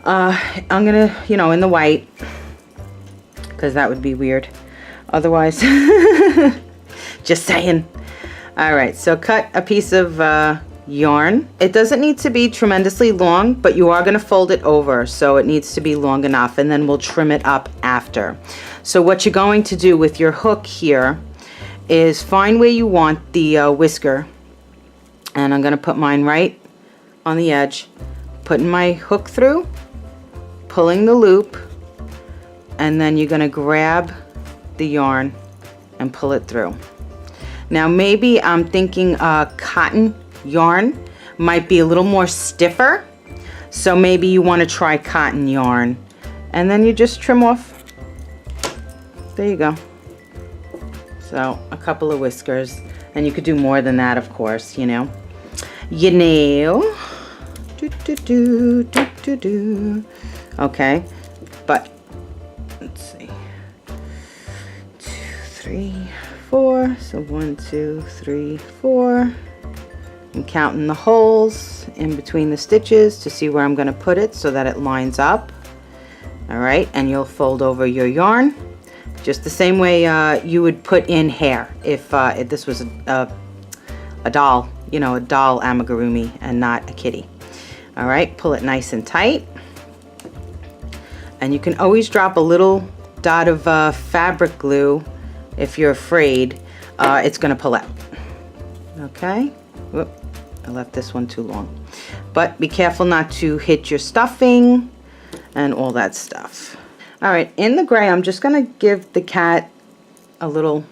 I'm gonna, you know, in the white, because that would be weird otherwise. Just saying. All right, so cut a piece of yarn. It doesn't need to be tremendously long, but you are going to fold it over, so it needs to be long enough, and then we'll trim it up after. So what you're going to do with your hook here is find where you want the whisker, And I'm going to put mine right on the edge, putting my hook through, pulling the loop, and then you're going to grab the yarn and pull it through. Now maybe I'm thinking cotton yarn might be a little more stiffer, so maybe you want to try cotton yarn, and then you just trim off. There you go. So a couple of whiskers, and you could do more than that, of course, you know. Okay, but let's see, 2, 3, 4. So 1, 2, 3, 4. I'm counting the holes in between the stitches to see where I'm going to put it so that it lines up. All right, and you'll fold over your yarn just the same way you would put in hair if this was a doll, you know, a doll amigurumi and not a kitty. All right, pull it nice and tight, and you can always drop a little dot of fabric glue if you're afraid it's going to pull out. Okay. Whoop, I left this one too long, but be careful not to hit your stuffing and all that stuff. All right, in the gray, I'm just going to give the cat a little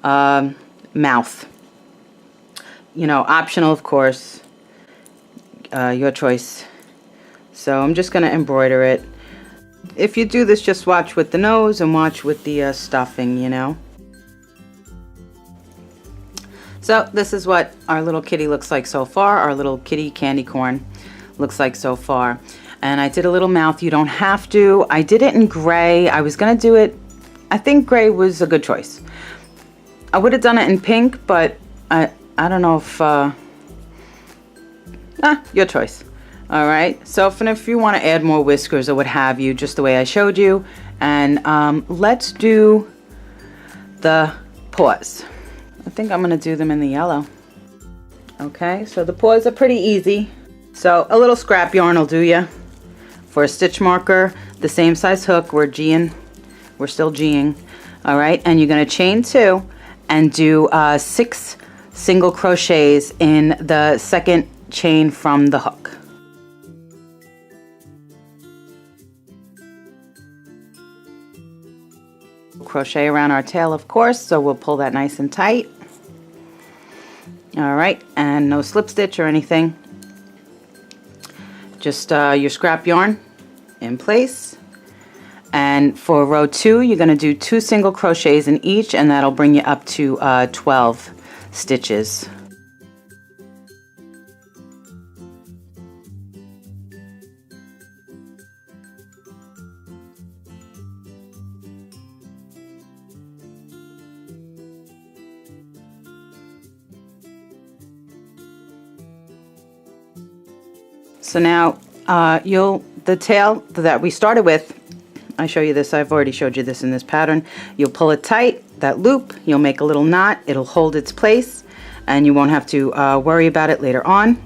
mouth. You know, optional, of course, your choice. So I'm just going to embroider it. If you do this, just watch with the nose and watch with the stuffing, you know. So this is what our little kitty looks like so far. Our little kitty candy corn looks like so far. And I did a little mouth. You don't have to. I did it in gray. I was going to do it. I think gray was a good choice. I would have done it in pink, but I don't know if... your choice. All right. So if you want to add more whiskers or what have you, just the way I showed you. And let's do the paws. I think I'm going to do them in the yellow. Okay, so the paws are pretty easy. So a little scrap yarn will do ya. For a stitch marker, the same size hook, we're still G'ing. All right, and you're going to chain 2 and do 6 single crochets in the second chain from the hook. Crochet around our tail, of course, so we'll pull that nice and tight. All right, and no slip stitch or anything. Just your scrap yarn in place. And for row 2, you're going to do 2 single crochets in each, and that'll bring you up to 12 stitches. So now the tail that we started with, I show you this, I've already showed you this in this pattern. You'll pull it tight, that loop, you'll make a little knot, it'll hold its place, and you won't have to worry about it later on,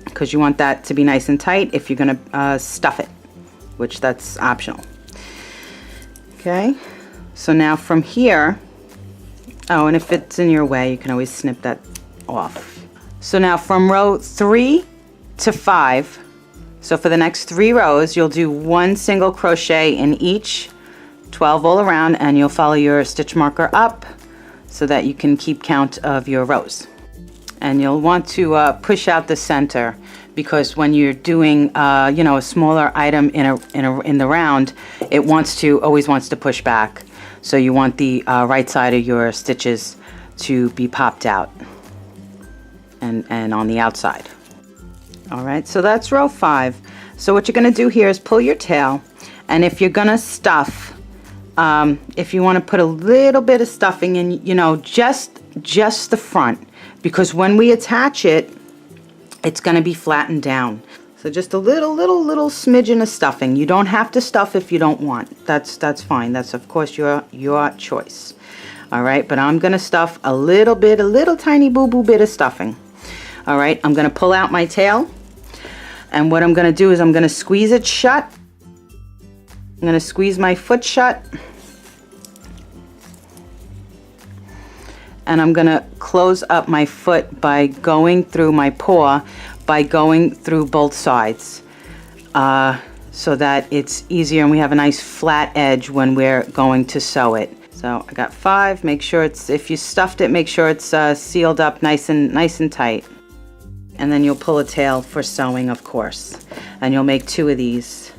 because you want that to be nice and tight if you're going to stuff it, which that's optional. Okay, so now from here, oh, and if it's in your way, you can always snip that off. So now from row 3 to 5, so for the next 3 rows, you'll do 1 single crochet in each, 12 all around, and you'll follow your stitch marker up so that you can keep count of your rows. And you'll want to push out the center, because when you're doing you know, a smaller item in the round, it always wants to push back. So you want the right side of your stitches to be popped out and on the outside. All right, so that's row 5. So what you're going to do here is pull your tail, and if you're going to stuff, if you want to put a little bit of stuffing in, you know, just the front, because when we attach it, it's going to be flattened down. So just a little smidgen of stuffing. You don't have to stuff if you don't want. That's fine. That's of course your choice. All right, but I'm going to stuff a little tiny boo bit of stuffing. All right, I'm going to pull out my tail, and what I'm going to do is I'm going to squeeze it shut. I'm going to squeeze my foot shut, and I'm gonna close up my foot by going through my paw, by going through both sides, so that it's easier and we have a nice flat edge when we're going to sew it. So I got 5. Make sure it's, if you stuffed it, make sure it's sealed up nice and tight. And then you'll pull a tail for sewing, of course, and you'll make 2 of these.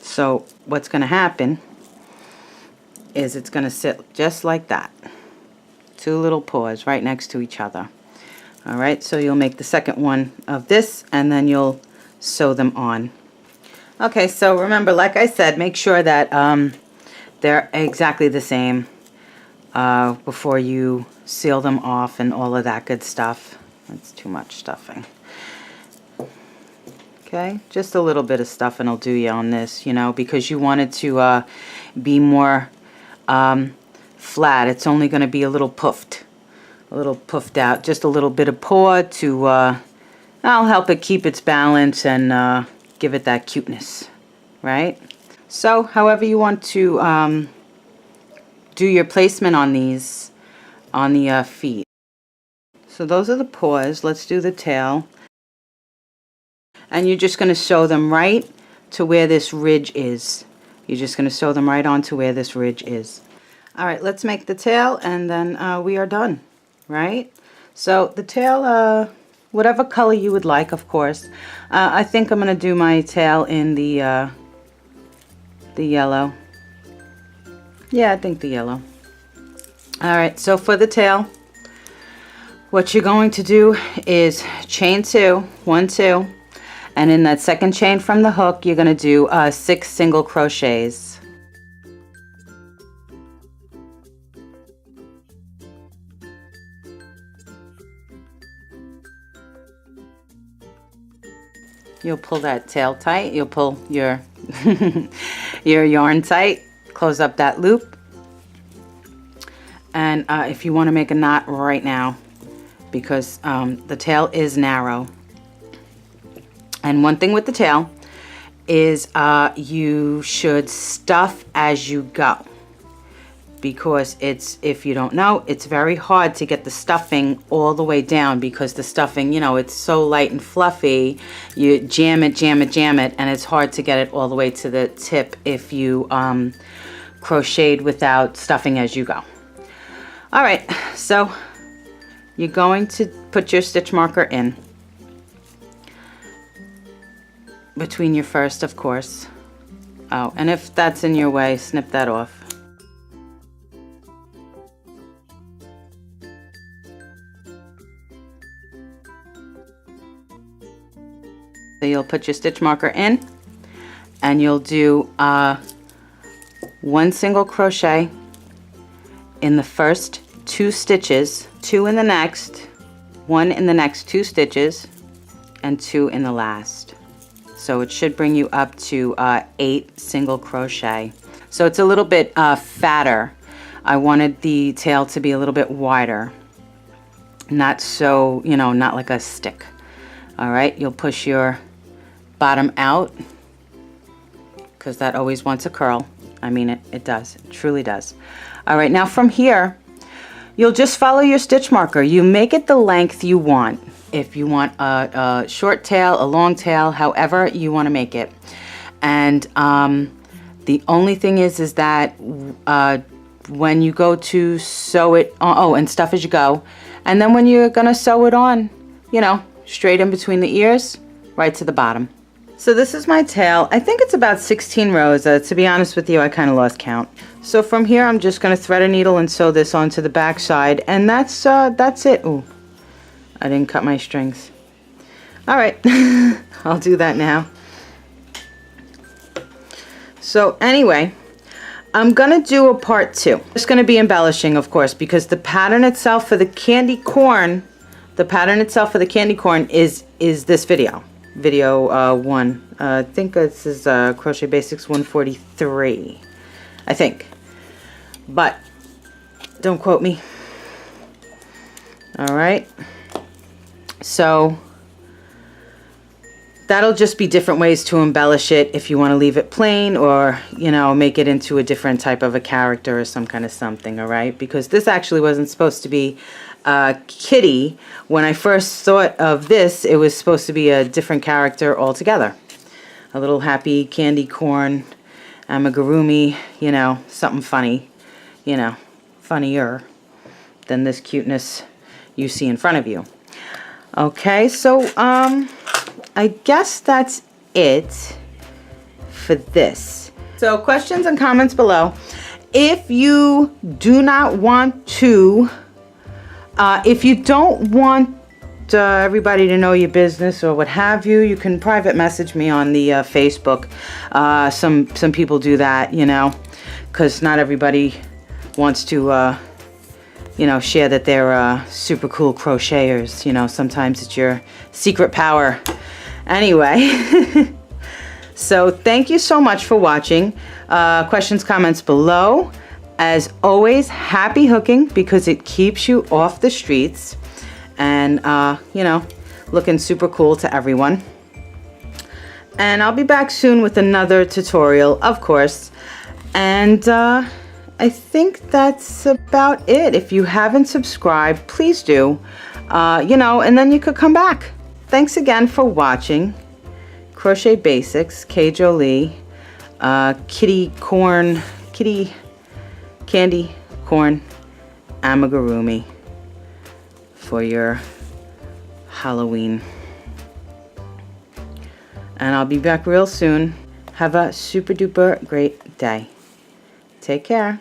So what's going to happen is it's going to sit just like that. 2 little paws right next to each other. All right, so you'll make the second one of this, and then you'll sew them on. Okay, so remember, like I said, make sure that they're exactly the same before you seal them off and all of that good stuff. That's too much stuffing. Okay, just a little bit of stuffing will do you on this, you know, because you want it to be more flat. It's only going to be a little puffed out. Just a little bit of paw to that'll help it keep its balance and give it that cuteness, right? So however you want to do your placement on these, on the feet. So those are the paws. Let's do the tail. And you're just going to sew them right to where this ridge is. You're just going to sew them right onto where this ridge is. All right, let's make the tail, and then we are done, right? So the tail, whatever color you would like, of course. I think I'm going to do my tail in the yellow. Yeah, I think the yellow. All right, so for the tail, what you're going to do is chain 2, 1, 2, and in that second chain from the hook, you're going to do 6 single crochets. You'll pull that tail tight. You'll pull your your yarn tight. Close up that loop. And if you want to make a knot right now, because the tail is narrow. And one thing with the tail is you should stuff as you go, because it's, if you don't know, it's very hard to get the stuffing all the way down, because the stuffing, you know, it's so light and fluffy. You jam it, and it's hard to get it all the way to the tip if you crocheted without stuffing as you go. All right, so you're going to put your stitch marker in between your first, of course. Oh, and if that's in your way, snip that off. So you'll put your stitch marker in, and you'll do 1 single crochet in the first 2 stitches, 2 in the next, 1 in the next 2 stitches, and 2 in the last. So it should bring you up to 8 single crochet. So it's a little bit fatter. I wanted the tail to be a little bit wider, not so, you know, not like a stick. All right, you'll push your bottom out, because that always wants a curl. I mean, it does, it truly does. All right, now from here, you'll just follow your stitch marker. You make it the length you want. If you want a short tail, a long tail, however you want to make it. And the only thing is that when you go to sew it, and stuff as you go, and then when you're gonna sew it on, you know, straight in between the ears, right to the bottom. So this is my tail. I think it's about 16 rows. To be honest with you, I kind of lost count. So from here, I'm just going to thread a needle and sew this onto the back side, and that's it. Ooh, I didn't cut my strings. All right, I'll do that now. So anyway, I'm going to do a part 2. It's going to be embellishing, of course, because the pattern itself for the candy corn, is this video. Video 1. I think this is Crochet Basics 143. I think. But don't quote me. All right. So that'll just be different ways to embellish it if you want to leave it plain or, you know, make it into a different type of a character or some kind of something, all right? Because this actually wasn't supposed to be a kitty. When I first thought of this, it was supposed to be a different character altogether. A little happy candy corn, amigurumi, you know, something funny, you know, funnier than this cuteness you see in front of you. Okay, so I guess that's it for this. So questions and comments below. If you do not want to, if you don't want everybody to know your business or what have you, you can private message me on the Facebook. Some people do that, you know, because not everybody wants to you know, share that they're super cool crocheters. You know, sometimes it's your secret power. Anyway, so thank you so much for watching. Questions, comments below. As always, happy hooking because it keeps you off the streets and, you know, looking super cool to everyone. And I'll be back soon with another tutorial, of course. And I think that's about it. If you haven't subscribed, please do. You know, and then you could come back. Thanks again for watching. Crochet Basics, K.Jolie, kitty candy corn amigurumi for your Halloween. And I'll be back real soon. Have a super duper great day. Take care.